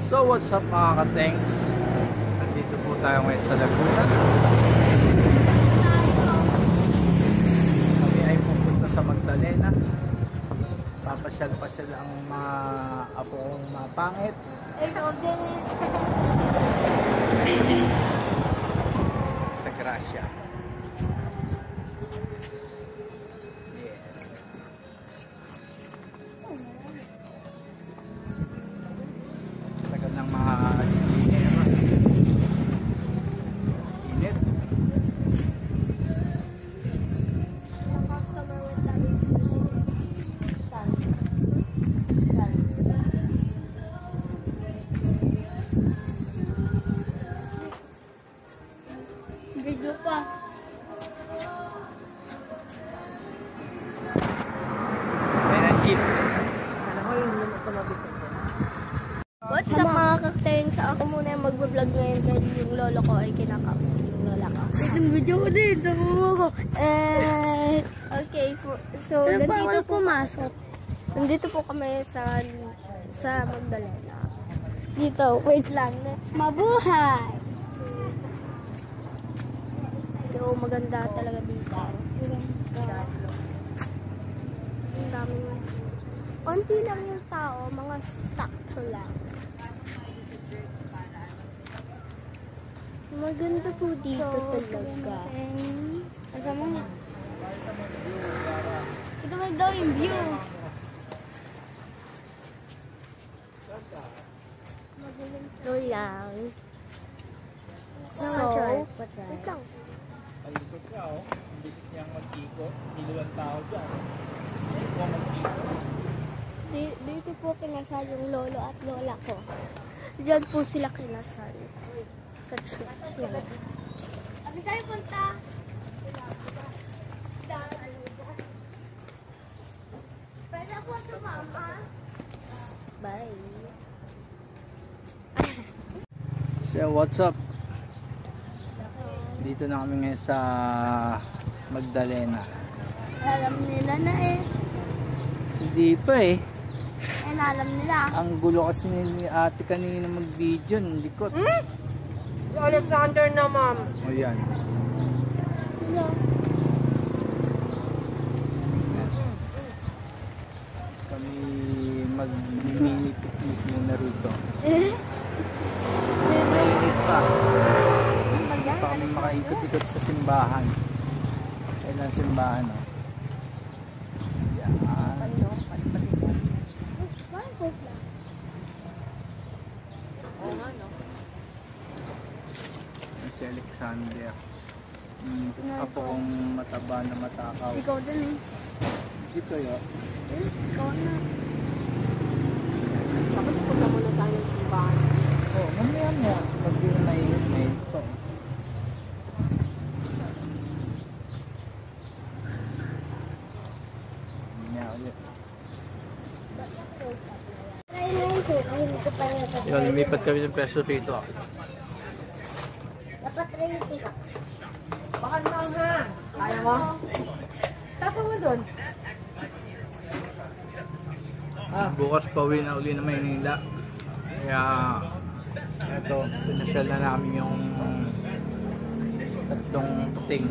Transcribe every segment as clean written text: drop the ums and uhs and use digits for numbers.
So what's up mga ka-tanks? Nandito po tayo ngayon sa Laguna. Kami ay pupunta sa Magdalena. Papasyal-pasyal ang mga apo kong mapangit. Sa Gracia. Ng mga init. Video pa. Ayan, jeep. What's up mga kaktains? Ako muna yung mag-vlog ngayon dahil yung lolo ko ay kinakausap yung lola ko. Itong video ko din sa buho ko. Okay, so nandito pumasok. Nandito po kami sa Magdalena. Dito, wait lang. Let's mabuhay! So, maganda talaga dito. Ang daming konti lang yung tao, mga sakto lang. Maganda po dito talaga. Kasama mo. Ito mo daw yung view. So lang. So, wait lang. Palikot ka oh. Ang bilis niyang mag-ikot. Nilulang tao dyan. Ikaw mag-ikot. Dito po kinasal yung lolo at lola ko. Diyan po sila kinasal. Abi tayo punta. Pwede ako sumama. Bye. So what's up? Dito na kami ngayon sa Magdalena. Alam nila na eh. Hindi pa eh. Alam nila. Ang gulo kasi ni ate kanina mag-video. Hindi ko. Alexander na ma'am. O yan. No. Kami mag-mini picnic na rito. Mainit pa. Hindi pa kami makaikot-ikot sa simbahan. Kailan simbahan o? Yan. Si Alexander. Apo kong mataba na matakaw. Ikaw din eh. Dito yun. Ikaw na. Bakit punta muna tayo ng simbahan? Oo, mamaya mo. Pag yun na ito. Mamaya ulit. Yun, lumipat kami ng peso rito. Dapat rin ito. Baka lang ha. Kaya mo? Tapos mo doon. Bukas pauwi na uli na Maynila. Kaya eto, pinasyal na namin yung tatlong puting.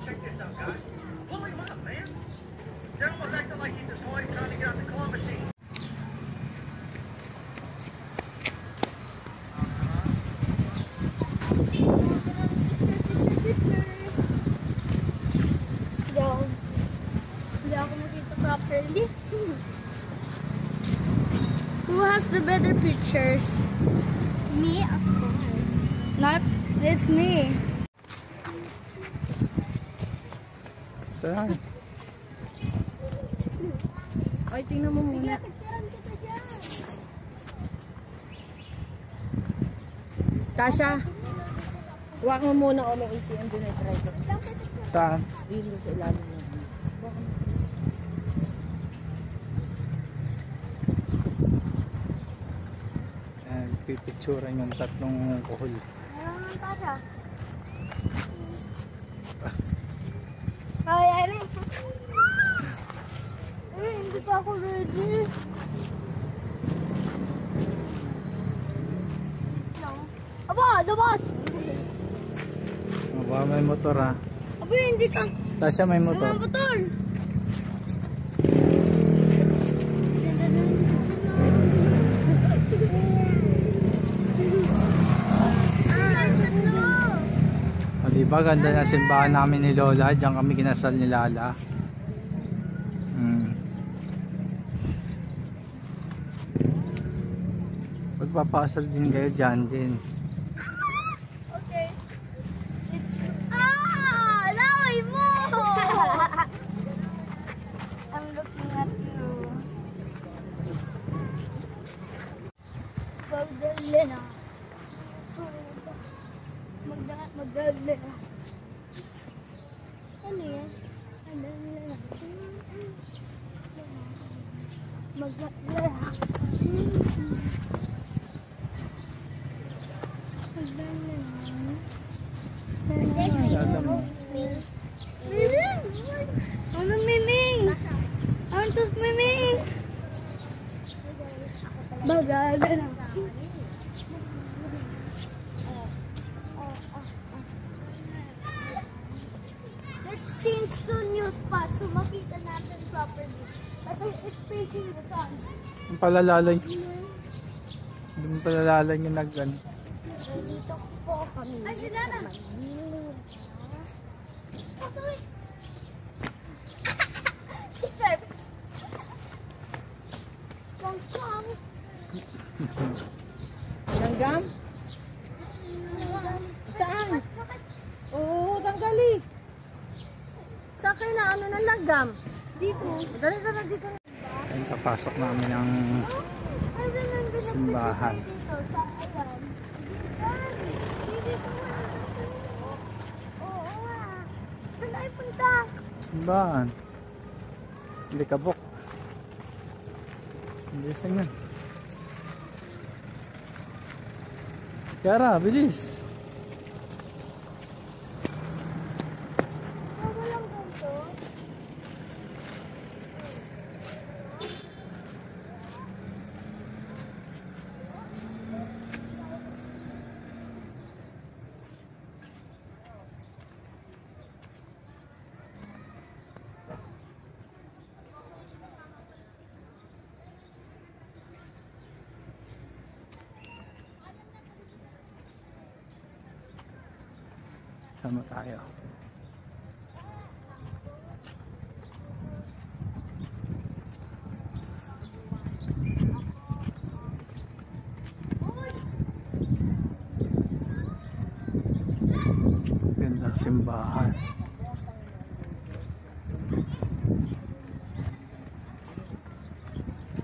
Check this out, guys. Pull him up, man. They're almost acting like he's a toy trying to get out the claw machine. Hindi ako makita properly. Who has the better pictures? Me? Ako. Not, it's me. Ito lang. Ay, tingnan mo muna. Tasha, huwag mo muna o may ATM doon ay try ko. Saan? Dito sa ilalim na. Pipicturan yung tatlong kuhol. Tasha. Ay, ay, ay. pa ako ready. Aba, labas! Aba, may motor ha. Aba, hindi ka. Tasha, may May motor. motor. O, diba, ganda na simbahan namin ni Lola. Diyan kami kinasal ni Lala. Magpapasal din kayo dyan din. Okay. Laway mo! I'm looking at you. Magdalena. Magdalena. Ano yan? Magdalena. Magdalena. Mining! Ano mining? Antos mining! Bagala na. Let's change to new spot so makita natin properly. Kasi it's facing the sun. Yung palalalan. Yung palalalan yung naggan. Dito po kami. Ay, sila na! Oh, sorry! Sir! Langgam! Langgam? Saan? Oo, tanggali. Saan kayo na ano ng langgam? Dito. Dali dito. Ayun, papasok namin ang I remember the simbahan. dito sa ayan. Dito. Oo nga. Saan tayo punta? Simbahan. Hindi kabok. Hindi saan yun. Kiara, bilis. Walang ganito. Sama tayo. Gandang simbahan.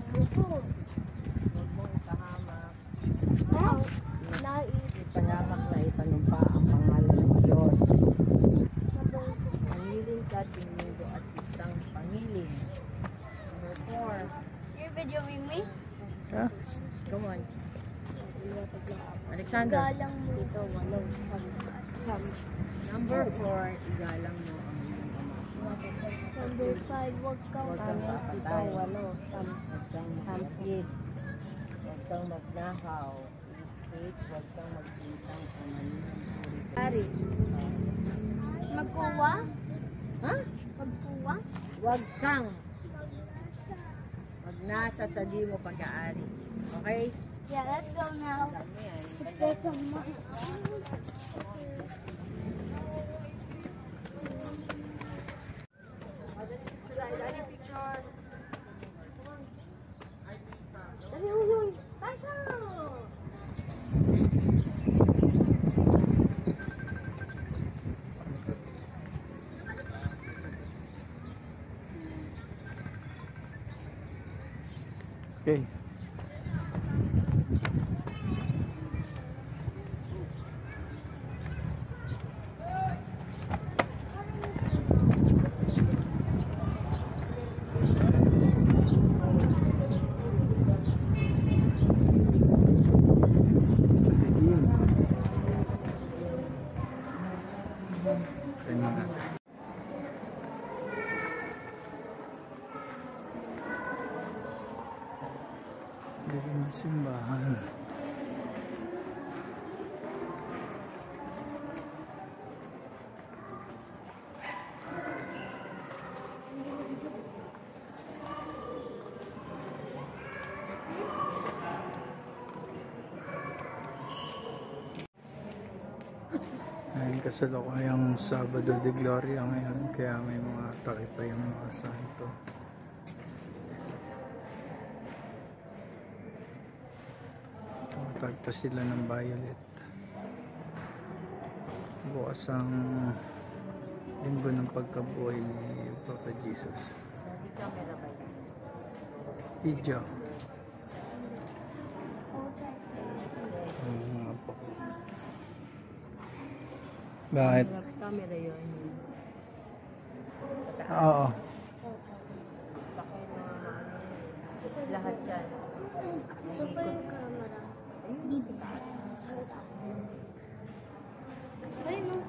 Huwag mong ipahamak. Wow. Nais. Ipahamak na ipanumpa ang pangalan ng Diyos. Pangiling ka, tinindo at isang pangiling. Number 4. You're videoing me? Yeah. Come on. Alexander. Galang mo. Ito, walaw. Number 4, igalang mo ang iyong ama. Number 5, huwag kang Huwag kang papatay. Huwag kang Hampid. Huwag kang magnakaw. 8, huwag kang magbintang o maninang puri. Magkuwa? Ha? Magkuwa? Huwag kang magnasa sa di mo pag-aari. Okay? Yeah, let's go now. Alam mo yan. Teka, ma. Dali picture. Dali, huy. Tasha! Okay. Dilim ng simbahan. Ayun, kasalukuyang Sabado de Gloria ngayon, kaya may mga takip pa yung mga santo. Tumatagpo sila ng violet. Bukas ang linggo ng pagkabuhay ni Papa Jesus. Video. Bakit? Camera yun. Oo. Laki na lahat yan. Saan pa yung camera? Ay, no.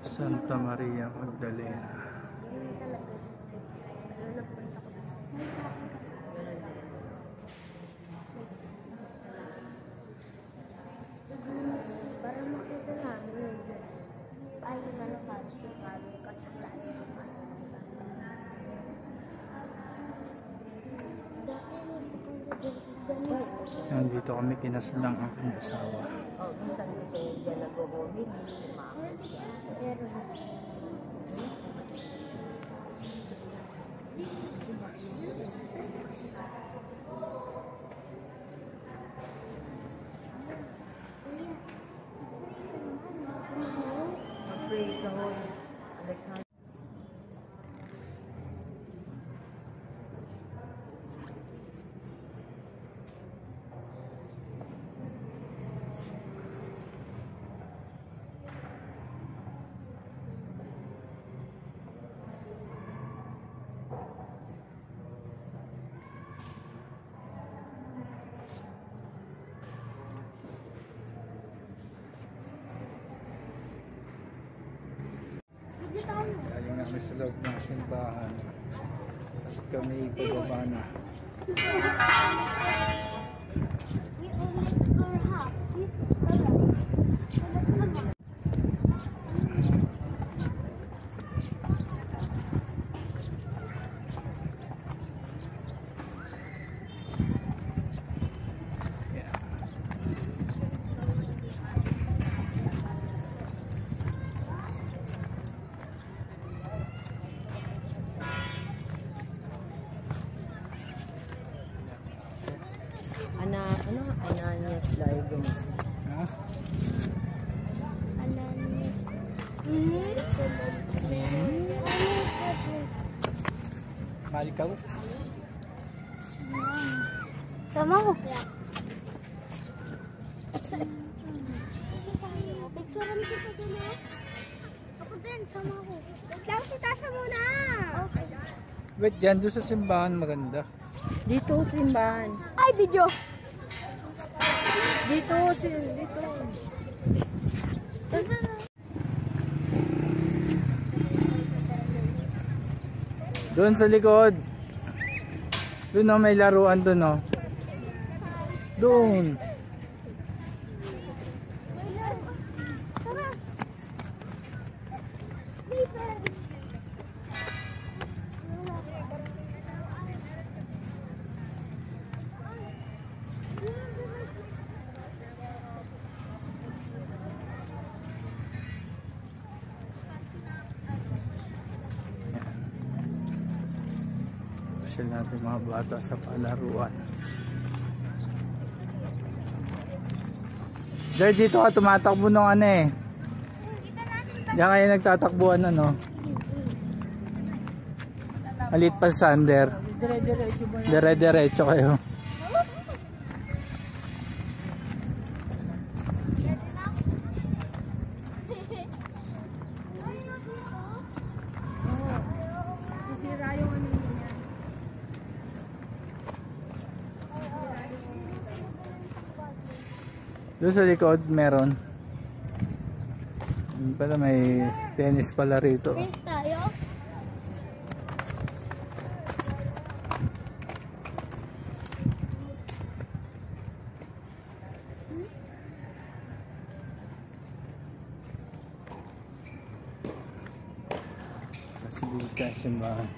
Santa Maria Magdalena. Para makita namin. Ay, sana Nandito kami kinaslang aking asawa. Oh, minsan kasi dyan nag-homing, umaakit siya. Mag-pray ka ho. Alexander. Galing namin sa loob ng simbahan. At kami pababa na. We only score half. Ananias Largo. Ha? Alanis. Mahal ka? Sama ko. Picturean kita dun eh. Ako din, sama ko. Wait lang si Tasha muna. Okay. Wait, dyan doon sa simbahan maganda. Dito simbahan. Ay, video. Dito. Doon sa likod. Doon oh, may laruan doon oh. Doon. Tara. Pasyal natin mga bata sa palaruan. Dahil dito ka tumatakbo ng ano eh. Diyan kayo nagtatakbuhan ano. Alit pa sa sander. Dire-diretso kayo. Doon sa likod meron. Pala may tennis pala rito. Race tayo? Sa gilid tayo simbahan.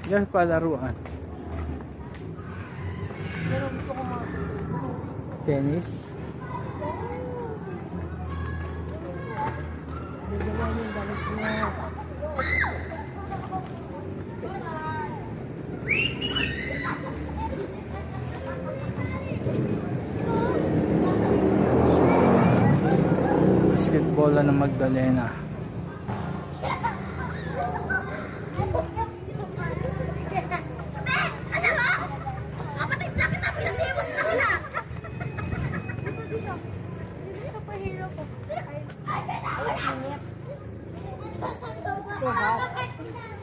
Diyan pa laruan. Tennis. Basketball ng Magdalena.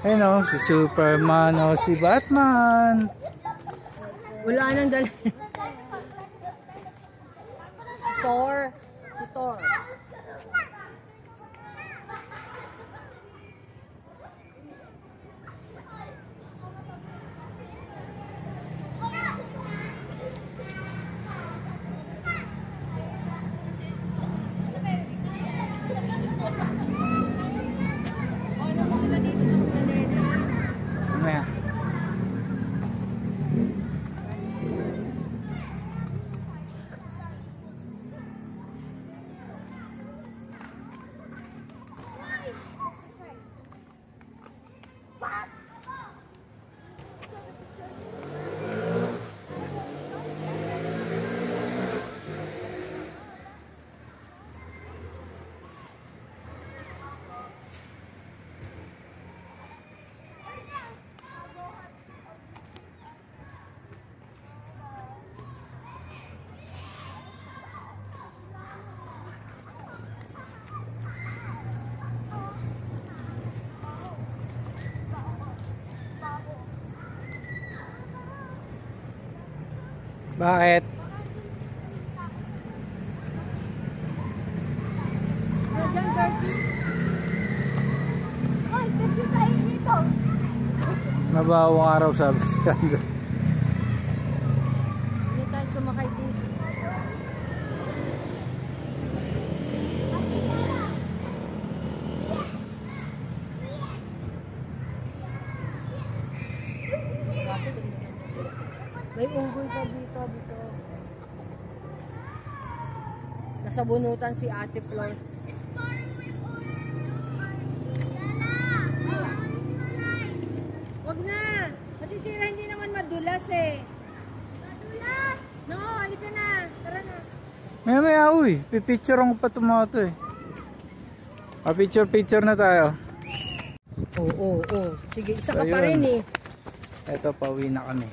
Ayun o, si Superman o si Batman. Wala nang dala. Thor. Si Thor. Mamaya. Bakit? Ay, kasi tayo dito. Mabawang araw sabi si Chandra. Hindi tayo sumakay dito. May unggoy pa dito. Nasa bunutan si Ate Flor. Wag na! Masisira, hindi naman madulas eh. Madulas? No, halika na. Tara na. Maya uy, pipicturean ko pa itong mga ito eh. Picture na tayo. Oo. Sige, isa So, ka pa yun. rin eh. Eto, pauwi na kami.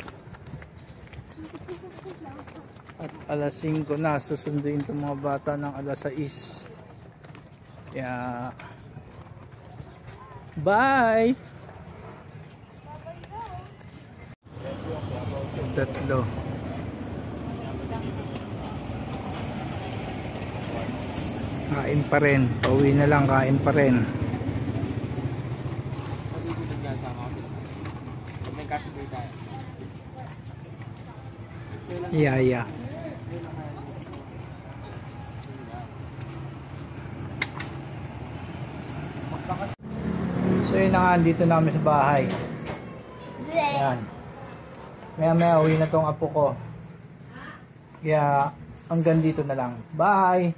At alas 5 na, susunduin itong mga bata ng alas 6. Kaya, bye! Tatlo. Kain pa rin. Pauwi na lang, kain pa rin. Yeah. So yun na nga, dito namin sa bahay. Ayan. Maya uwi na tong apo ko. Kaya hanggang dito na lang. Bye!